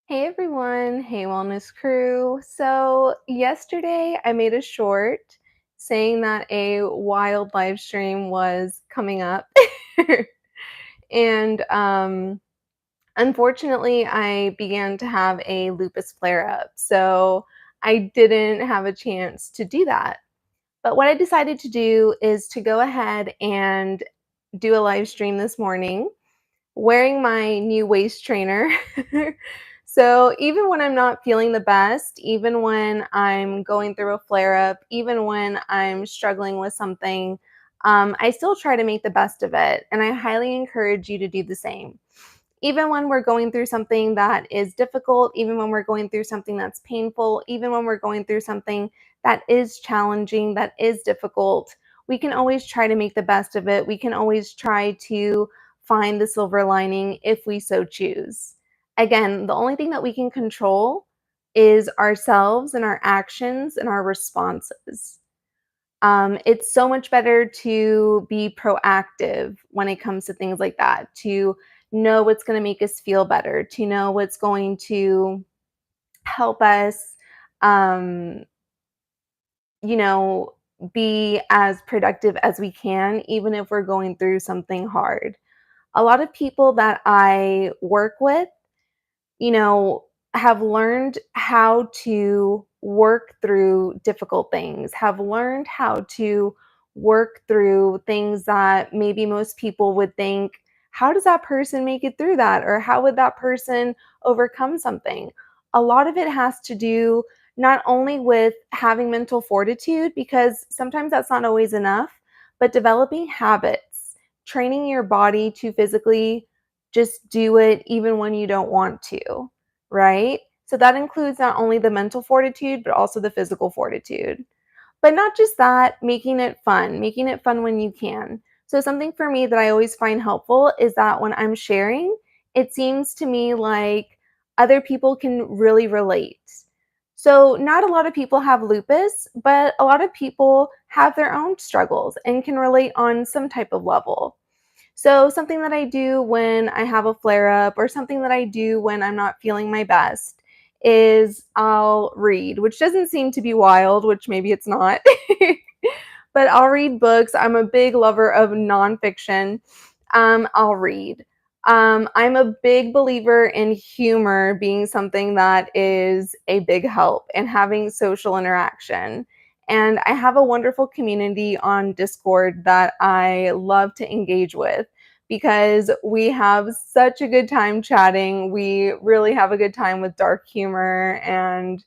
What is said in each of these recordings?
Hey everyone, hey wellness crew. So, yesterday I made a short saying that a wild live stream was coming up. and Unfortunately, I began to have a lupus flare up. So, I didn't have a chance to do that. But what I decided to do is to go ahead and do a live stream this morning wearing my new waist trainer. So even when I'm not feeling the best, even when I'm going through a flare up, even when I'm struggling with something, I still try to make the best of it. And I highly encourage you to do the same. Even when we're going through something that is difficult, even when we're going through something that's painful, even when we're going through something that is challenging, that is difficult, we can always try to make the best of it. We can always try to find the silver lining if we so choose. Again, the only thing that we can control is ourselves and our actions and our responses. It's so much better to be proactive when it comes to things like that, to know what's going to make us feel better, to know what's going to help us, um, you know, be as productive as we can, even if we're going through something hard. A lot of people that I work with, you know, have learned how to work through difficult things, have learned how to work through things that maybe most people would think, how does that person make it through that? Or how would that person overcome something? A lot of it has to do not only with having mental fortitude, because sometimes that's not always enough, but developing habits, training your body to physically just do it even when you don't want to, right? So that includes not only the mental fortitude, but also the physical fortitude. But not just that, making it fun when you can. So, something for me that I always find helpful is that when I'm sharing, it seems to me like other people can really relate. So, not a lot of people have lupus, but a lot of people have their own struggles and can relate on some type of level. So, something that I do when I have a flare up or something that I do when I'm not feeling my best is I'll read, which doesn't seem to be wild, which maybe it's not. But I'll read books. I'm a big lover of nonfiction. I'll read. I'm a big believer in humor being something that is a big help and having social interaction. And I have a wonderful community on Discord that I love to engage with because we have such a good time chatting. We really have a good time with dark humor and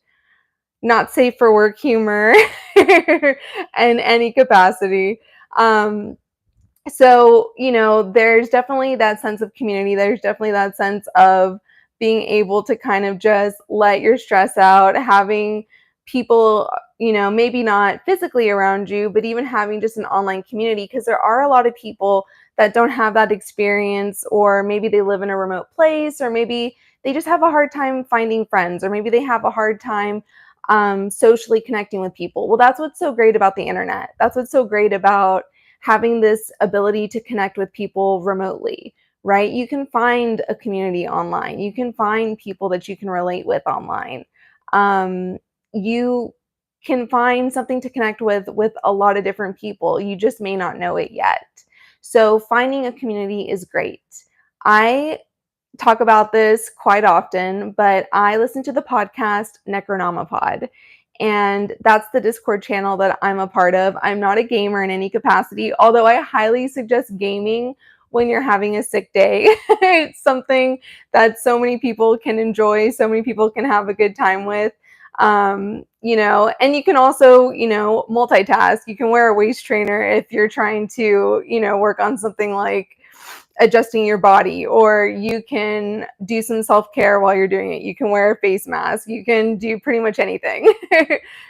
not safe for work humor in any capacity. Um, there's definitely that sense of community. There's definitely that sense of being able to kind of just let your stress out, having people, maybe not physically around you, but even having just an online community, because there are a lot of people that don't have that experience, or maybe they live in a remote place, or maybe they just have a hard time finding friends, or maybe they have a hard time socially connecting with people. Well, that's what's so great about the internet. That's what's so great about having this ability to connect with people remotely, right? You can find a community online. You can find people that you can relate with online. You can find something to connect with a lot of different people. You just may not know it yet. So finding a community is great. I talk about this quite often, but I listen to the podcast Necronomipod, and that's the Discord channel that I'm a part of. I'm not a gamer in any capacity, although I highly suggest gaming when you're having a sick day. It's something that so many people can enjoy, so many people can have a good time with. And you can also, multitask. You can wear a waist trainer if you're trying to, work on something like adjusting your body, or you can do some self-care while you're doing it. You can wear a face mask. You can do pretty much anything.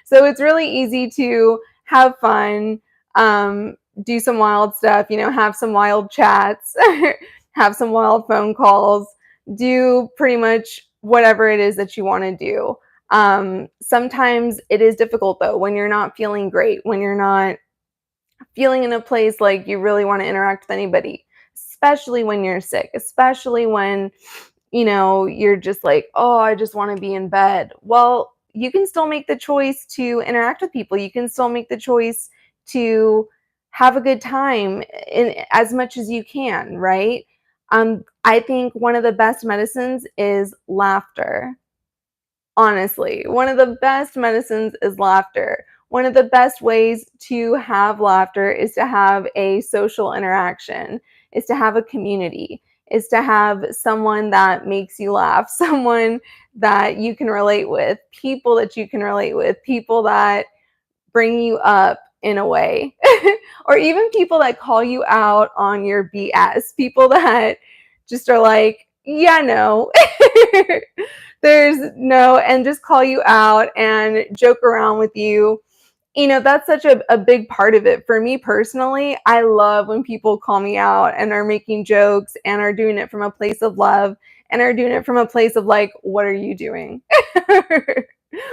So it's really easy to have fun, do some wild stuff, have some wild chats, have some wild phone calls, do pretty much whatever it is that you want to do. Sometimes it is difficult though, when you're not feeling great, when you're not feeling in a place like you really want to interact with anybody, especially when you're sick, especially when you're just like, oh, I just want to be in bed. Well, you can still make the choice to interact with people. You can still make the choice to have a good time in as much as you can, right? I think one of the best medicines is laughter. Honestly, one of the best medicines is laughter. One of the best ways to have laughter is to have a social interaction, is to have a community, is to have someone that makes you laugh, someone that you can relate with, people that you can relate with, people that bring you up in a way, or even people that call you out on your BS, people that just are like, yeah, no, there's no, and just call you out and joke around with you. That's such a big part of it. For me personally, I love when people call me out and are making jokes and are doing it from a place of love and are doing it from a place of like, what are you doing?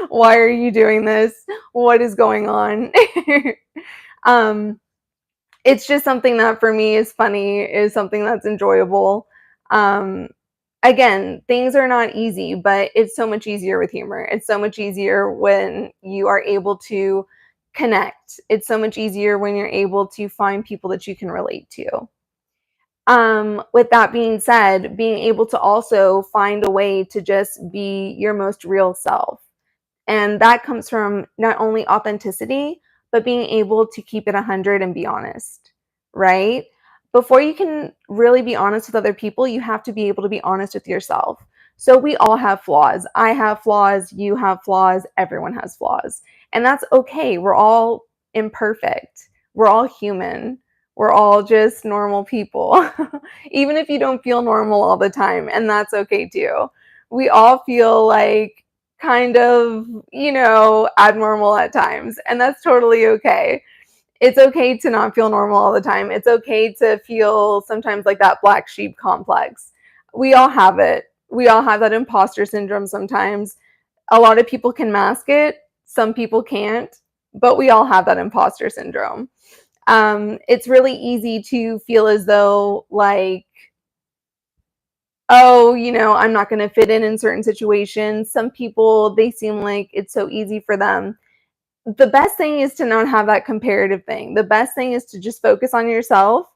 Why are you doing this? What is going on? um, it's just something that for me is funny, is something that's enjoyable. Um, Again, things are not easy, but it's so much easier with humor. It's so much easier when you are able to connect. It's so much easier when you're able to find people that you can relate to. With that being said, being able to also find a way to just be your most real self. And that comes from not only authenticity, but being able to keep it 100 and be honest, right? Before you can really be honest with other people, you have to be able to be honest with yourself. So we all have flaws. I have flaws, you have flaws, everyone has flaws. And that's okay. We're all imperfect. We're all human. We're all just normal people. Even if you don't feel normal all the time, and that's okay too. We all feel like kind of, abnormal at times, and that's totally okay. It's okay to not feel normal all the time. It's okay to feel sometimes like that black sheep complex. We all have it. We all have that imposter syndrome sometimes. A lot of people can mask it, some people can't, but we all have that imposter syndrome. It's really easy to feel as though, like, oh, I'm not going to fit in certain situations. Some people, they seem like it's so easy for them. The best thing is to not have that comparative thing. The best thing is to just focus on yourself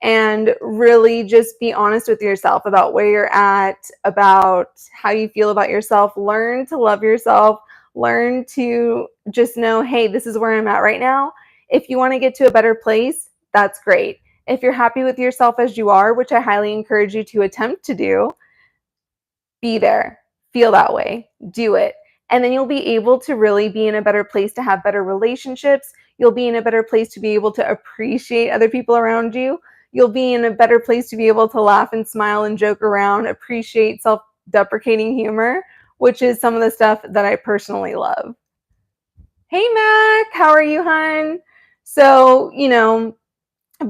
and really just be honest with yourself about where you're at, about how you feel about yourself. Learn to love yourself. Learn to just know, hey, this is where I'm at right now. If you want to get to a better place, that's great. If you're happy with yourself as you are, which I highly encourage you to attempt to do, be there, feel that way, do it. And then you'll be able to really be in a better place to have better relationships. You'll be in a better place to be able to appreciate other people around you. You'll be in a better place to be able to laugh and smile and joke around, appreciate self deprecating humor, which is some of the stuff that I personally love. Hey, Mac, how are you, hun? So,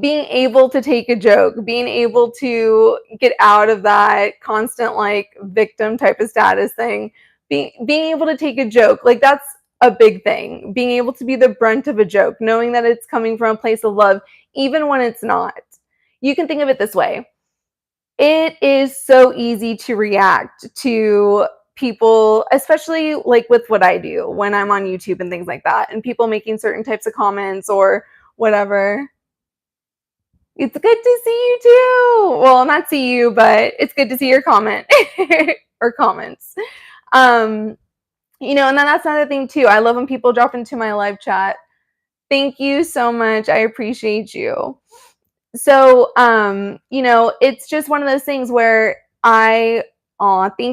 being able to take a joke, being able to get out of that constant like victim type of status thing, being able to take a joke, like that's a big thing. Being able to be the brunt of a joke, knowing that it's coming from a place of love, even when it's not. You can think of it this way. It is so easy to react to people, especially like with what I do when I'm on YouTube and things like that, and people making certain types of comments or whatever. It's good to see you too. Well, not see you, but it's good to see your comment or comments. Um, and then that's another thing too. I love when people drop into my live chat. Thank you so much. I appreciate you. So, it's just one of those things where thank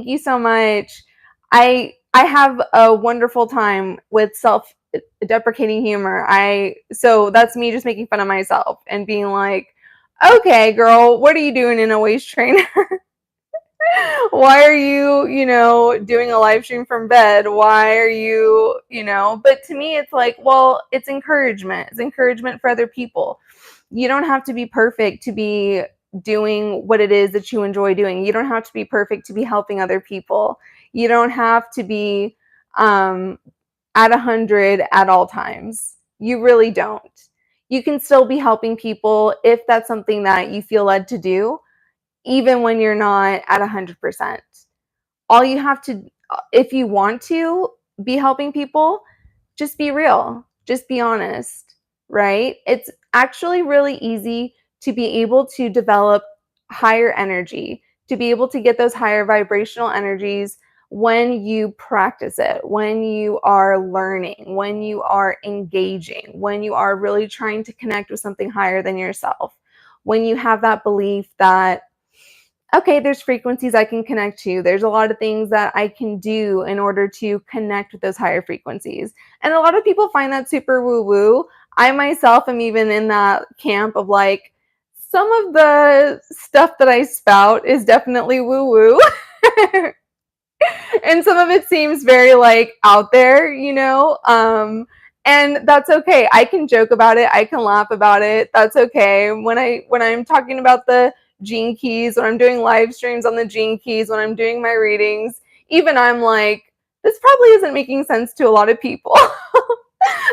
you so much. I have a wonderful time with self-deprecating humor. So that's me just making fun of myself and being like, okay, girl, what are you doing in a waist trainer? Why are you, doing a live stream from bed? Why are you, but to me, it's like, well, it's encouragement. It's encouragement for other people. You don't have to be perfect to be doing what it is that you enjoy doing. You don't have to be perfect to be helping other people. You don't have to be at 100 at all times. You really don't. You can still be helping people if that's something that you feel led to do. even when you're not at 100%. All you have to, if you want to be helping people, just be real, just be honest, right? It's actually really easy to be able to develop higher energy, to be able to get those higher vibrational energies when you practice it, when you are learning, when you are engaging, when you are really trying to connect with something higher than yourself, when you have that belief that, okay, there's frequencies I can connect to. There's a lot of things that I can do in order to connect with those higher frequencies. And a lot of people find that super woo-woo. I myself am even in that camp of like, some of the stuff that I spout is definitely woo-woo. And some of it seems very like out there, and that's okay. I can joke about it. I can laugh about it. That's okay. When I'm talking about the gene keys, when I'm doing live streams on the gene keys, when I'm doing my readings, even I'm like, this probably isn't making sense to a lot of people.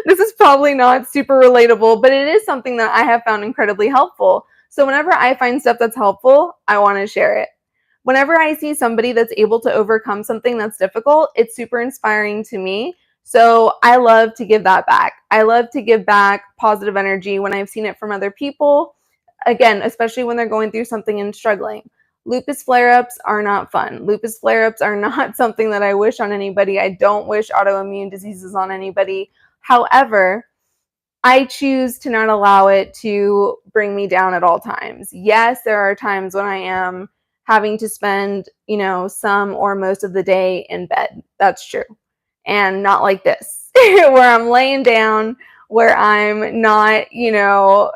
This is probably not super relatable, but it is something that I have found incredibly helpful. So whenever I find stuff that's helpful, I want to share it. Whenever I see somebody that's able to overcome something that's difficult, it's super inspiring to me. So I love to give that back. I love to give back positive energy when I've seen it from other people. Again, especially when they're going through something and struggling. Lupus flare-ups are not fun. Lupus flare-ups are not something that I wish on anybody. I don't wish autoimmune diseases on anybody. However, I choose to not allow it to bring me down at all times. Yes, there are times when I am having to spend, some or most of the day in bed. That's true. And not like this, where I'm laying down, where I'm not, at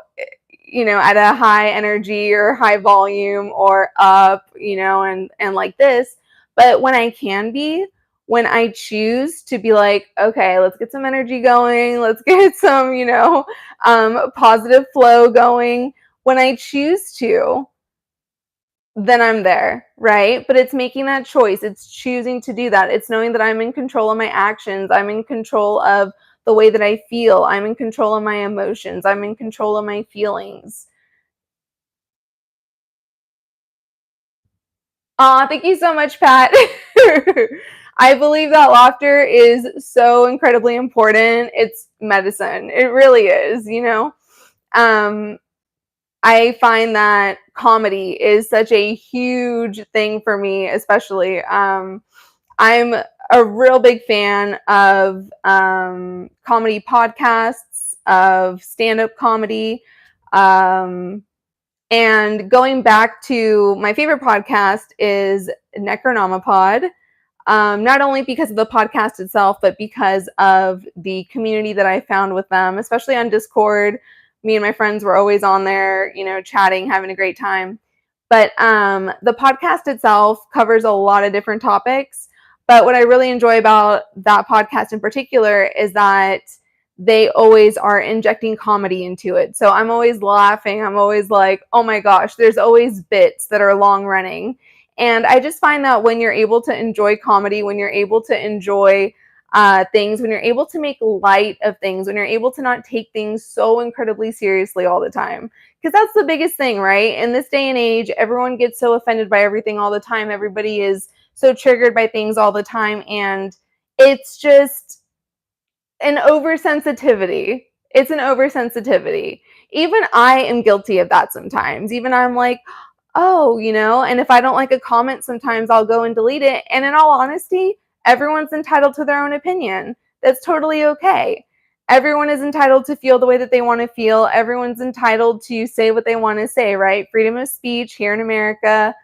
a high energy or high volume or up, and like this. But when I can be, when I choose to be like, okay, let's get some energy going, let's get some, positive flow going. When I choose to, then I'm there, right? But it's making that choice. It's choosing to do that. It's knowing that I'm in control of my actions. I'm in control of the way that I feel. I'm in control of my emotions. I'm in control of my feelings. Aw, thank you so much, Pat. I believe that laughter is so incredibly important. It's medicine. It really is. Um, I find that comedy is such a huge thing for me, especially. I'm a real big fan of comedy podcasts, of stand-up comedy. Um, and going back to my favorite podcast is Necronomipod. Not only because of the podcast itself, but because of the community that I found with them, especially on Discord. Me and my friends were always on there, chatting, having a great time. But the podcast itself covers a lot of different topics. But what I really enjoy about that podcast in particular is that they always are injecting comedy into it. So I'm always laughing. I'm always like, oh my gosh, there's always bits that are long running. And I just find that when you're able to enjoy comedy, when you're able to enjoy things, when you're able to make light of things, when you're able to not take things so incredibly seriously all the time. Because that's the biggest thing, right? In this day and age, everyone gets so offended by everything all the time. Everybody is so triggered by things all the time. And it's just an oversensitivity. It's an oversensitivity. Even I am guilty of that sometimes. Even I'm like, oh, and if I don't like a comment, sometimes I'll go and delete it. And in all honesty, everyone's entitled to their own opinion. That's totally okay. Everyone is entitled to feel the way that they want to feel. Everyone's entitled to say what they want to say, right? Freedom of speech here in America,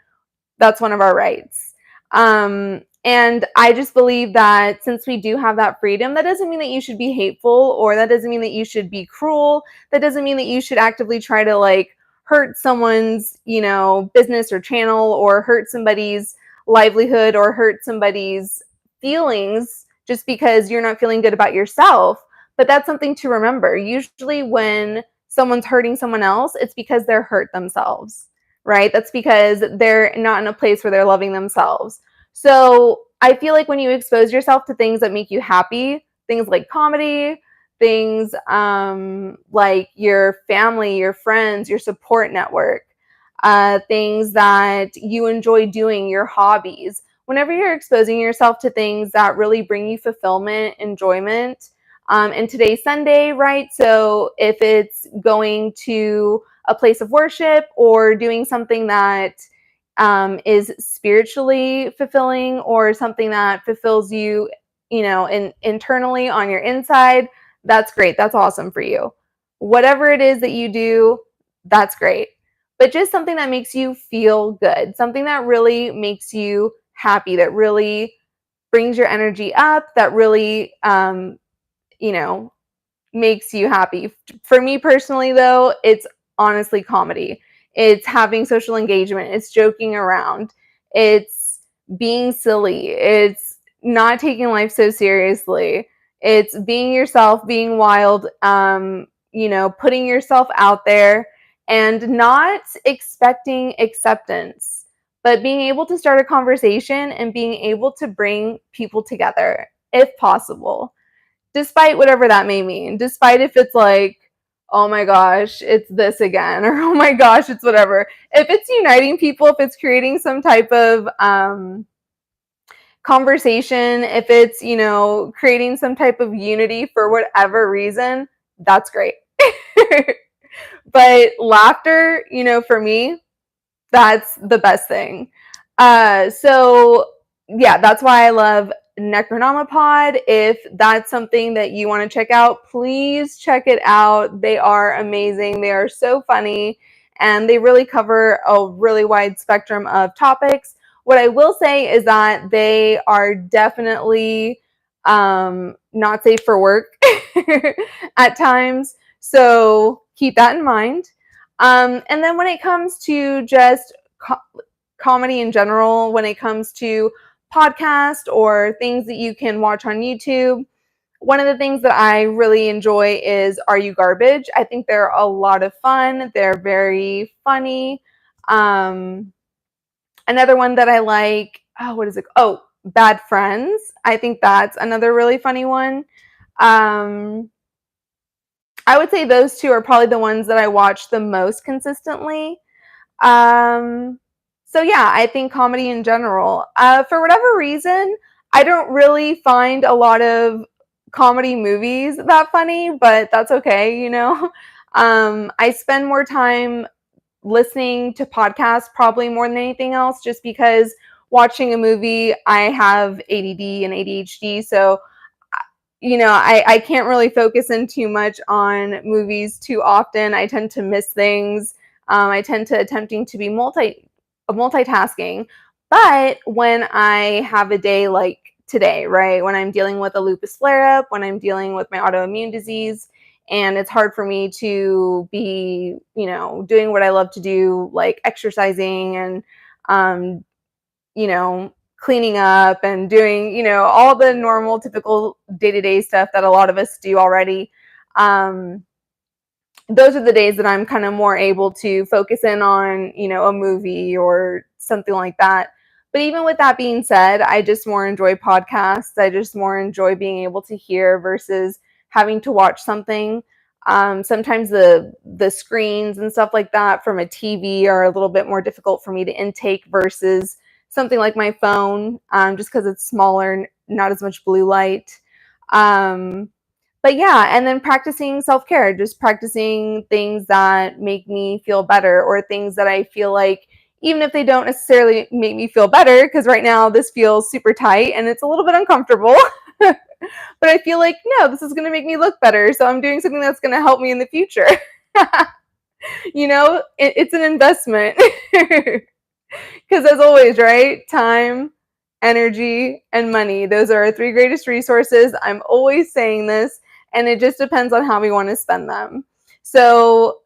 that's one of our rights. And I just believe that since we do have that freedom, that doesn't mean that you should be hateful, or that doesn't mean that you should be cruel. That doesn't mean that you should actively try to like hurt someone's, business or channel, or hurt somebody's livelihood, or hurt somebody's feelings just because you're not feeling good about yourself. But that's something to remember. Usually when someone's hurting someone else, it's because they're hurt themselves, right? That's because they're not in a place where they're loving themselves. So I feel like when you expose yourself to things that make you happy, things like comedy, things like your family, your friends, your support network, things that you enjoy doing, your hobbies. Whenever you're exposing yourself to things that really bring you fulfillment, enjoyment, and today's Sunday, right? So if it's going to a place of worship or doing something that is spiritually fulfilling or something that fulfills you, internally on your inside, that's great. That's awesome for you. Whatever it is that you do, that's great. But just something that makes you feel good, something that really makes you happy, that really brings your energy up, that really, you know, makes you happy. For me personally, though, it's honestly comedy. It's having social engagement. It's joking around. It's being silly. It's not taking life so seriously. It's being yourself, being wild, putting yourself out there and not expecting acceptance, but being able to start a conversation and being able to bring people together if possible, despite whatever that may mean, despite if it's like, oh my gosh, it's this again, or oh my gosh, it's whatever. If it's uniting people, if it's creating some type of conversation, if it's, creating some type of unity for whatever reason, that's great. But laughter, for me, that's the best thing. So yeah, that's why I love Necronomipod. If that's something that you want to check out, please check it out. They are amazing. They are so funny, and they really cover a really wide spectrum of topics. What I will say is that they are definitely not safe for work at times. So keep that in mind. And then when it comes to just comedy in general, when it comes to podcast or things that you can watch on YouTube, one of the things that I really enjoy is Are You Garbage? I think they're a lot of fun. They're very funny. Another one that I like, what is it? Oh, Bad Friends. I think that's another really funny one. I would say those two are probably the ones that I watch the most consistently. So yeah, I think comedy in general. For whatever reason, I don't really find a lot of comedy movies that funny, but that's okay. I spend more time listening to podcasts probably more than anything else, just because watching a movie, I have ADD and ADHD, so I can't really focus in too much on movies too often. I tend to miss things. I tend to attempting to be multitasking. But when I have a day like today, right, when I'm dealing with a lupus flare-up, when I'm dealing with my autoimmune disease, and it's hard for me to be, doing what I love to do, like exercising and, um, cleaning up and doing, all the normal, typical day-to-day stuff that a lot of us do already. Those are the days that I'm kind of more able to focus in on, a movie or something like that. But even with that being said, I just more enjoy podcasts. I just more enjoy being able to hear versus having to watch something. Sometimes the screens and stuff like that from a TV are a little bit more difficult for me to intake versus something like my phone, just because it's smaller, not as much blue light. But yeah, and then practicing self-care, just practicing things that make me feel better, or things that I feel like, even if they don't necessarily make me feel better, because right now this feels super tight and it's a little bit uncomfortable, but I feel like, no, this is going to make me look better. So I'm doing something that's going to help me in the future. It's an investment. Because as always, right? Time, energy, and money. Those are our three greatest resources. I'm always saying this, and it just depends on how we want to spend them. So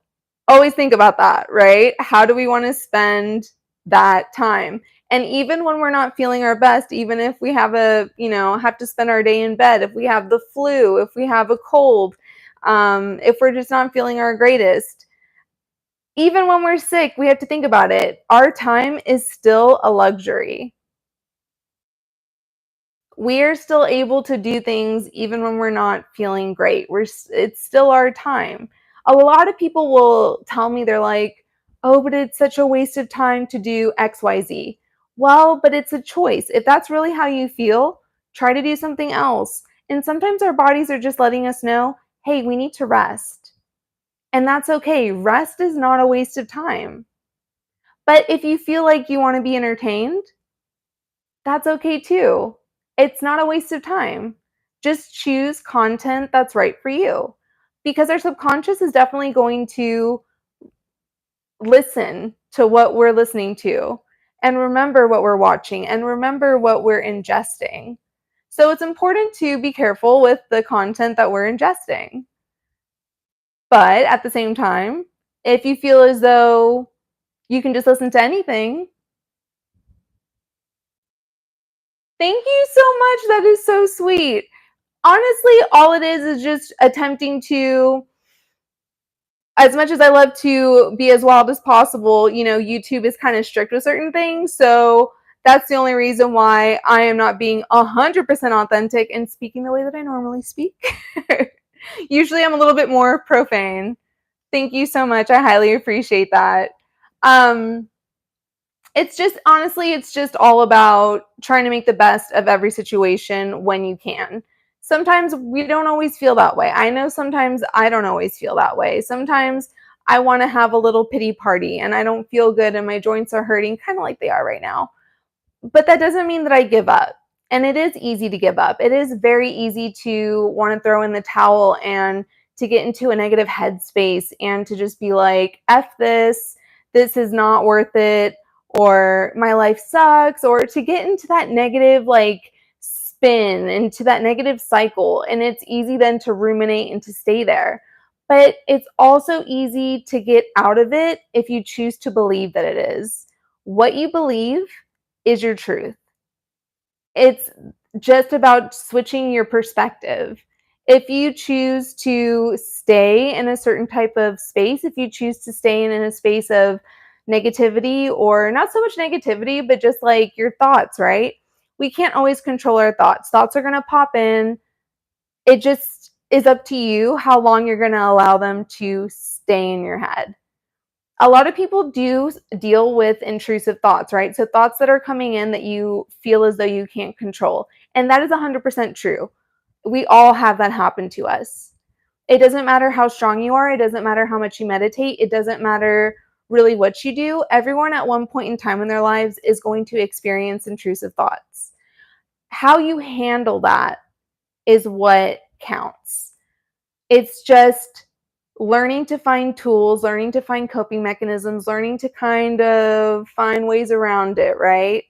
always think about that, right? How do we want to spend that time? And even when we're not feeling our best, even if we have have to spend our day in bed, if we have the flu, if we have a cold, if we're just not feeling our greatest, even when we're sick, we have to think about it. Our time is still a luxury. We're still able to do things even when we're not feeling great. It's still our time. A lot of people will tell me, they're like, oh, but it's such a waste of time to do XYZ. Well, but it's a choice. If that's really how you feel, try to do something else. And sometimes our bodies are just letting us know, hey, we need to rest. And that's okay. Rest is not a waste of time. But if you feel like you want to be entertained, that's okay too. It's not a waste of time. Just choose content that's right for you. Because our subconscious is definitely going to listen to what we're listening to and remember what we're watching and remember what we're ingesting. So it's important to be careful with the content that we're ingesting. But at the same time, if you feel as though you can just listen to anything, thank you so much. That is so sweet. Honestly, all it is just attempting to, as much as I love to be as wild as possible, YouTube is kind of strict with certain things. So that's the only reason why I am not being 100% authentic and speaking the way that I normally speak. Usually I'm a little bit more profane. Thank you so much. I highly appreciate that. Um, it's just, honestly, it's just all about trying to make the best of every situation when you can. Sometimes we don't always feel that way. I know sometimes I don't always feel that way. Sometimes I want to have a little pity party and I don't feel good and my joints are hurting, kind of like they are right now. But that doesn't mean that I give up. And it is easy to give up. It is very easy to want to throw in the towel and to get into a negative headspace and to just be like, F this, this is not worth it, or my life sucks, or to get into that negative like spin, into that negative cycle. And it's easy then to ruminate and to stay there. But it's also easy to get out of it if you choose to believe that it is. What you believe is your truth. It's just about switching your perspective. If you choose to stay in a certain type of space, if you choose to stay in a space of negativity, or not so much negativity, but just like your thoughts, right? We can't always control our thoughts. Thoughts are going to pop in. It just is up to you how long you're going to allow them to stay in your head. A lot of people do deal with intrusive thoughts, right? So thoughts that are coming in that you feel as though you can't control. And that is 100% true. We all have that happen to us. It doesn't matter how strong you are. It doesn't matter how much you meditate. It doesn't matter really what you do. Everyone at one point in time in their lives is going to experience intrusive thoughts. How you handle that is what counts. It's just learning to find tools, learning to find coping mechanisms, learning to kind of find ways around it, right?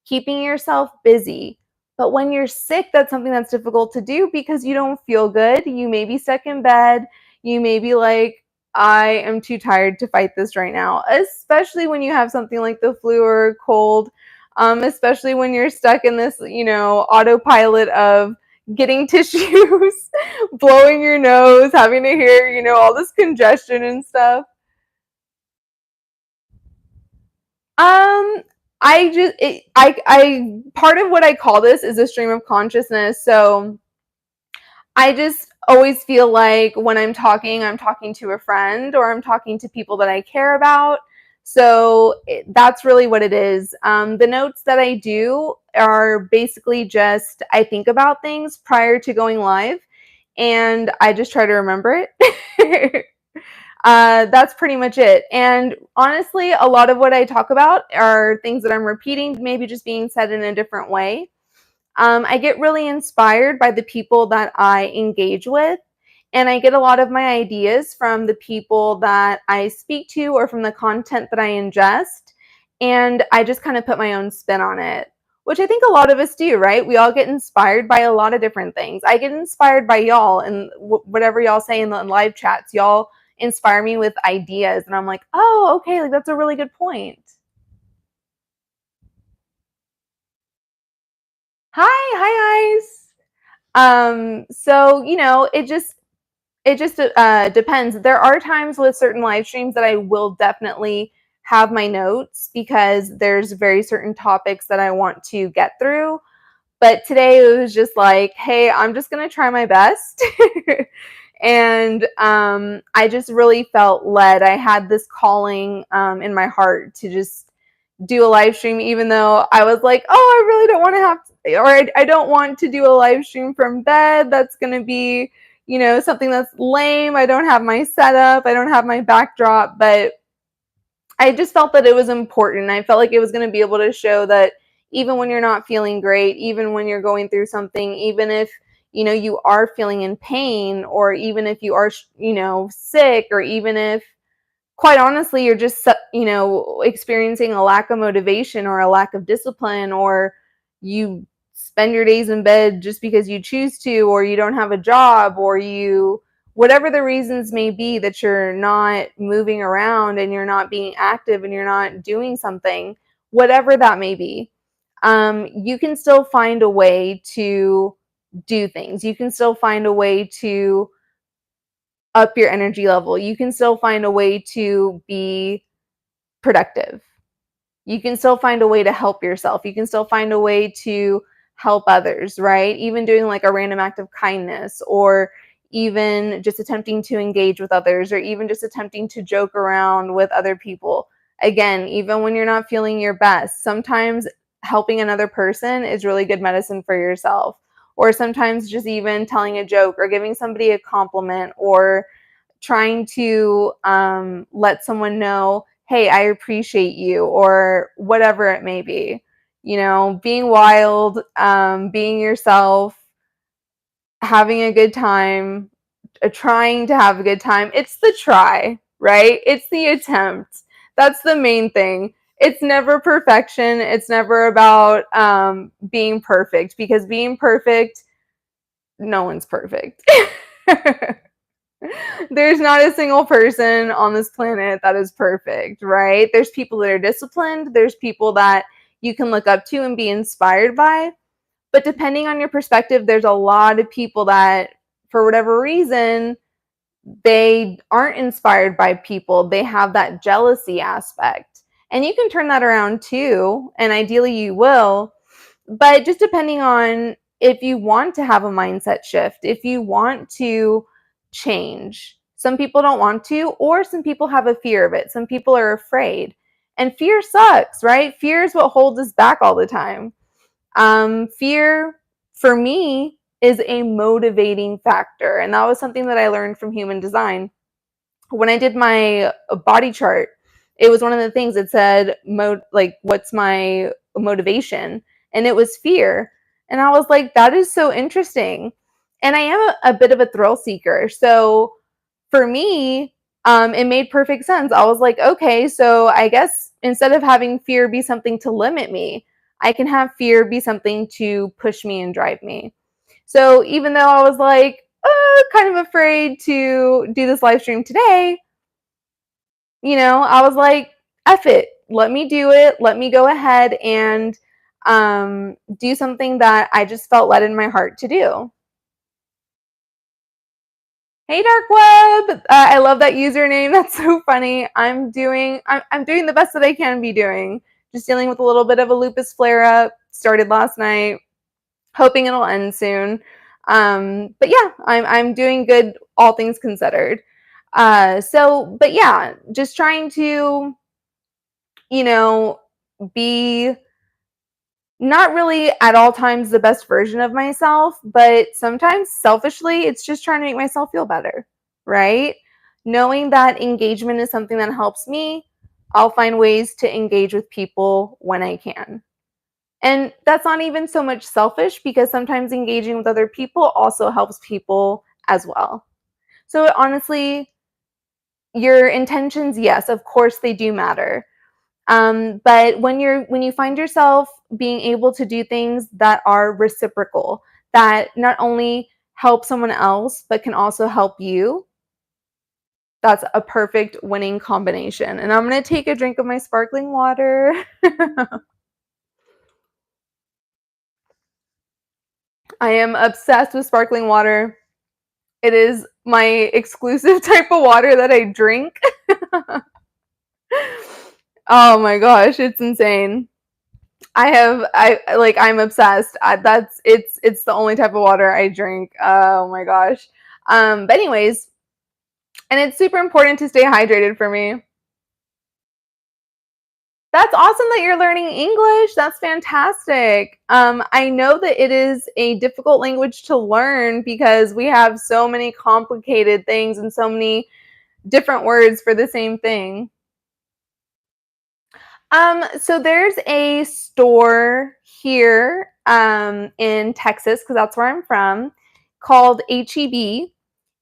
Keeping yourself busy. But when you're sick, that's something that's difficult to do because you don't feel good. You may be stuck in bed. You may be like, I am too tired to fight this right now, especially when you have something like the flu or a cold, especially when you're stuck in this, autopilot of getting tissues, blowing your nose, having to hear, all this congestion and stuff. Um, I part of what I call this is a stream of consciousness. So I just always feel like when I'm talking to a friend or I'm talking to people that I care about. So that's really what it is. The notes that I do are basically just, I think about things prior to going live and I just try to remember it. That's pretty much it. And honestly, a lot of what I talk about are things that I'm repeating, maybe just being said in a different way. I get really inspired by the people that I engage with, and I get a lot of my ideas from the people that I speak to or from the content that I ingest, and I just kind of put my own spin on it, which I think a lot of us do, right? We all get inspired by a lot of different things. I get inspired by y'all and whatever y'all say in the live chats. Y'all inspire me with ideas, and I'm like, oh, okay, like that's a really good point. Hi guys. So it just depends. There are times with certain live streams that I will definitely have my notes because there's very certain topics that I want to get through. But today it was just like, hey, I'm just gonna try my best. And I just really felt led. I had this calling in my heart to just do a live stream, even though I was like, oh, I really don't want to have to, or I don't want to do a live stream from bed. That's going to be, something that's lame. I don't have my setup. I don't have my backdrop, but I just felt that it was important. I felt like it was going to be able to show that even when you're not feeling great, even when you're going through something, even if, you are feeling in pain, or even if you are, sick, or even if, quite honestly, you're just, experiencing a lack of motivation or a lack of discipline, or you spend your days in bed just because you choose to, or you don't have a job, or whatever the reasons may be that you're not moving around and you're not being active and you're not doing something, whatever that may be, you can still find a way to do things. You can still find a way to up your energy level. You can still find a way to be productive. You can still find a way to help yourself. You can still find a way to help others, right? Even doing like a random act of kindness, or even just attempting to engage with others, or even just attempting to joke around with other people. Again, even when you're not feeling your best, sometimes helping another person is really good medicine for yourself. Or sometimes just even telling a joke or giving somebody a compliment, or trying to let someone know, hey, I appreciate you, or whatever it may be. Being wild, being yourself, having a good time, trying to have a good time. It's the try, right? It's the attempt. That's the main thing. It's never perfection. It's never about being perfect, because being perfect, no one's perfect. There's not a single person on this planet that is perfect, right? There's people that are disciplined. There's people that you can look up to and be inspired by. But depending on your perspective, there's a lot of people that, for whatever reason, they aren't inspired by people. They have that jealousy aspect. And you can turn that around too. And ideally you will. But just depending on if you want to have a mindset shift, if you want to change. Some people don't want to, or some people have a fear of it. Some people are afraid. And fear sucks, right? Fear is what holds us back all the time. Fear, for me, is a motivating factor. And that was something that I learned from human design. When I did my body chart, it was one of the things that said, what's my motivation? And it was fear. And I was like, that is so interesting. And I am a bit of a thrill seeker. So for me, it made perfect sense. I was like, okay, so I guess instead of having fear be something to limit me, I can have fear be something to push me and drive me. So even though I was like, kind of afraid to do this live stream today, I was like, F it. Let me do it. Let me go ahead and do something that I just felt led in my heart to do. Hey, Dark Web. I love that username. That's so funny. I'm doing the best that I can be doing. Just dealing with a little bit of a lupus flare up. Started last night. Hoping it'll end soon. But yeah, I'm doing good, all things considered. But yeah, just trying to, be not really at all times the best version of myself, but sometimes selfishly, it's just trying to make myself feel better, right? Knowing that engagement is something that helps me, I'll find ways to engage with people when I can. And that's not even so much selfish, because sometimes engaging with other people also helps people as well. So honestly, your intentions, yes, of course they do matter. But when you find yourself being able to do things that are reciprocal, that not only help someone else but can also help you, that's a perfect winning combination. And I'm going to take a drink of my sparkling water. I am obsessed with sparkling water. It is my exclusive type of water that I drink. Oh my gosh, it's insane. I'm obsessed. It's the only type of water I drink. Oh my gosh. But anyways, and it's super important to stay hydrated for me. That's awesome that you're learning English. That's fantastic. I know that it is a difficult language to learn because we have so many complicated things and so many different words for the same thing. So there's a store here in Texas, because that's where I'm from, called HEB,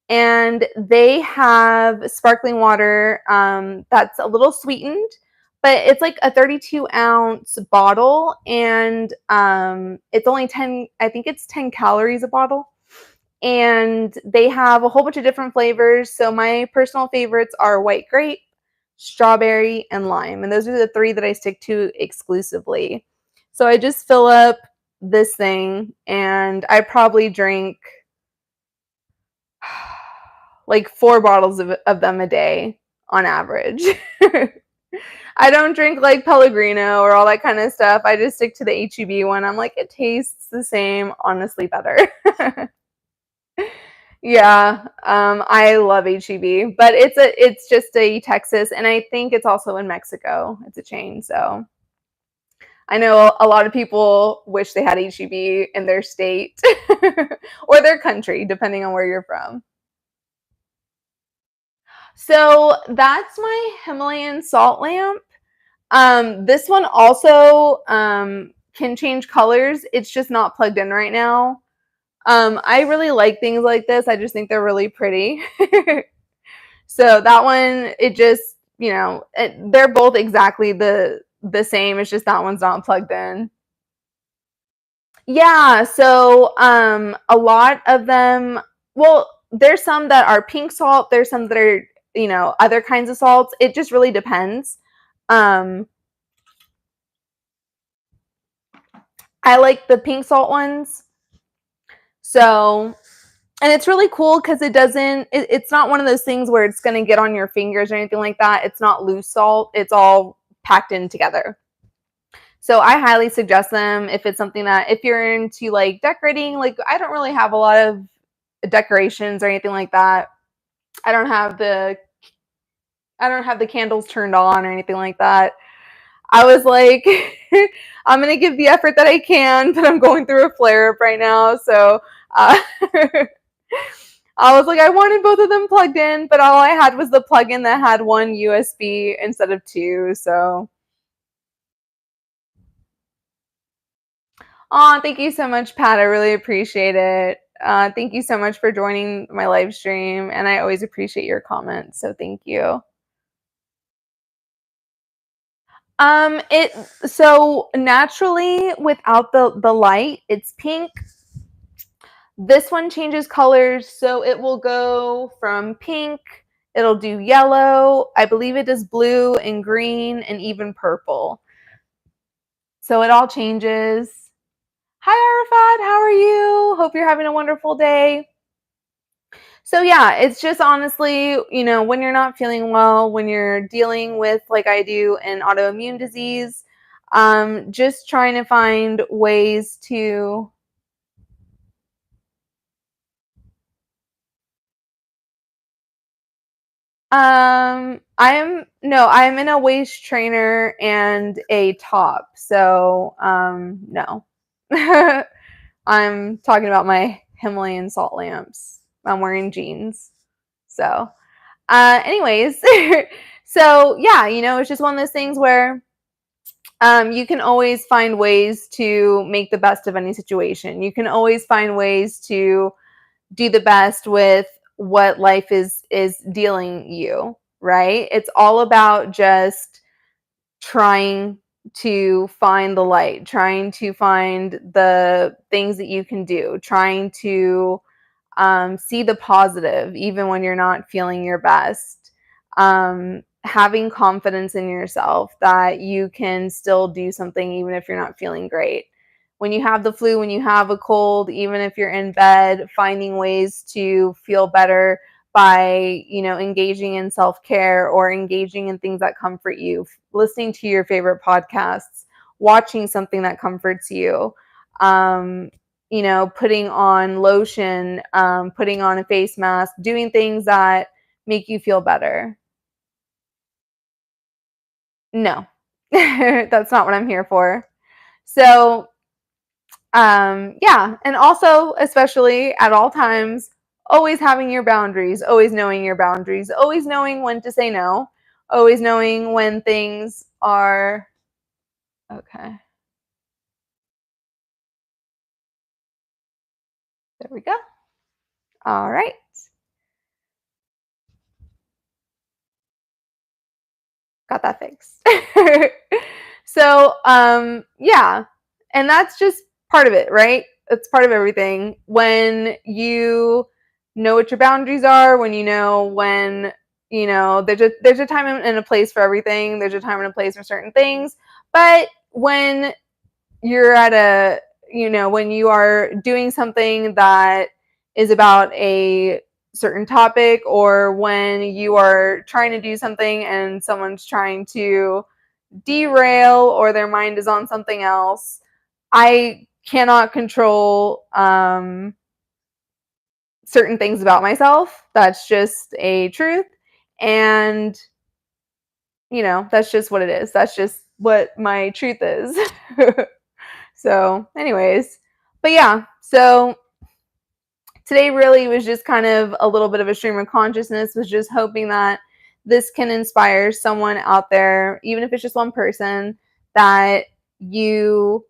and they have sparkling water that's a little sweetened, but it's like a 32-ounce bottle, and it's only 10, I think it's 10 calories a bottle. And they have a whole bunch of different flavors. So my personal favorites are white grape, strawberry, and lime. And those are the three that I stick to exclusively. So I just fill up this thing, and I probably drink like 4 bottles of them a day on average. I don't drink like Pellegrino or all that kind of stuff. I just stick to the HEB one. I'm like, it tastes the same, honestly better. Yeah, I love HEB, but it's just a Texas, and I think it's also in Mexico. It's a chain, so I know a lot of people wish they had HEB in their state or their country, depending on where you're from. So that's my Himalayan salt lamp. This one also can change colors. It's just not plugged in right now. I really like things like this. I just think they're really pretty. So that one, it just, they're both exactly the same. It's just that one's not plugged in. Yeah, so a lot of them, well, there's some that are pink salt, there's some that are, other kinds of salts. It just really depends. Um, I like the pink salt ones. So, and it's really cool because it's not one of those things where it's going to get on your fingers or anything like that. It's not loose salt. It's all packed in together. So I highly suggest them if it's something that, if you're into like decorating, like I don't really have a lot of decorations or anything like that. I don't have the candles turned on or anything like that. I was like, I'm gonna give the effort that I can, but I'm going through a flare up right now. So I was like, I wanted both of them plugged in, but all I had was the plug-in that had one USB instead of two. So, oh, thank you so much, Pat. I really appreciate it. Thank you so much for joining my live stream, and I always appreciate your comments. So, thank you. It so naturally without the light, it's pink. This one changes colors, so it will go from pink, it'll do yellow, I believe it does blue and green and even purple. So it all changes. Hi Arafat, how are you? Hope you're having a wonderful day. So yeah, it's just honestly, when you're not feeling well, when you're dealing with, like I do, an autoimmune disease, just trying to find ways to I'm in a waist trainer and a top. So, no. I'm talking about my Himalayan salt lamps. I'm wearing jeans. So, anyways, so yeah, it's just one of those things where you can always find ways to make the best of any situation. You can always find ways to do the best with what life is dealing you, right? It's all about just trying to find the light, trying to find the things that you can do, trying to see the positive even when you're not feeling your best. Having confidence in yourself that you can still do something even if you're not feeling great. When you have the flu, when you have a cold, even if you're in bed, finding ways to feel better by, engaging in self-care or engaging in things that comfort you, listening to your favorite podcasts, watching something that comforts you. putting on lotion, putting on a face mask, doing things that make you feel better. No, that's not what I'm here for. So, yeah. And also, especially at all times, always having your boundaries, always knowing your boundaries, always knowing when to say no, always knowing when things are okay. There we go. All right. Got that fixed. So, yeah. And that's just part of it, right? It's part of everything. When you know what your boundaries are, when you know when, there's a time and a place for everything. There's a time and a place for certain things. But when you're at when you are doing something that is about a certain topic, or when you are trying to do something and someone's trying to derail or their mind is on something else, I cannot control certain things about myself. That's just a truth. And, that's just what it is. That's just what my truth is. So, anyways, but yeah, so today really was just kind of a little bit of a stream of consciousness, was just hoping that this can inspire someone out there, even if it's just one person, that you,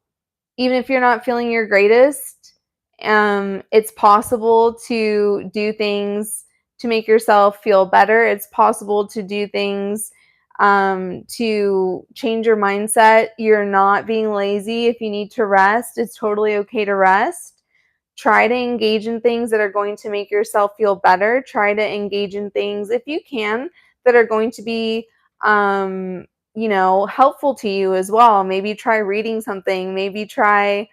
even if you're not feeling your greatest, it's possible to do things to make yourself feel better. It's possible to do things to change your mindset. You're not being lazy. If you need to rest, it's totally okay to rest. Try to engage in things that are going to make yourself feel better. Try to engage in things, if you can, that are going to be helpful to you as well. Maybe try reading something, maybe try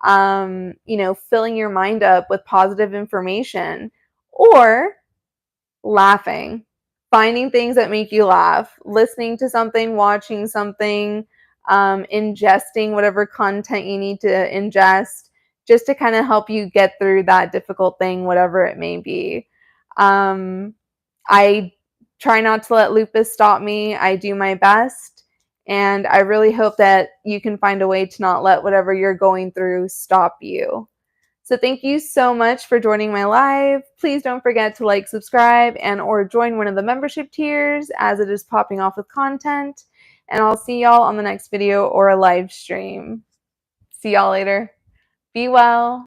filling your mind up with positive information, or laughing, finding things that make you laugh, listening to something, watching something, ingesting whatever content you need to ingest, just to kind of help you get through that difficult thing, whatever it may be. I try not to let lupus stop me. I do my best. And I really hope that you can find a way to not let whatever you're going through stop you. So thank you so much for joining my live. Please don't forget to like, subscribe, and or join one of the membership tiers, as it is popping off with content. And I'll see y'all on the next video or a live stream. See y'all later. Be well.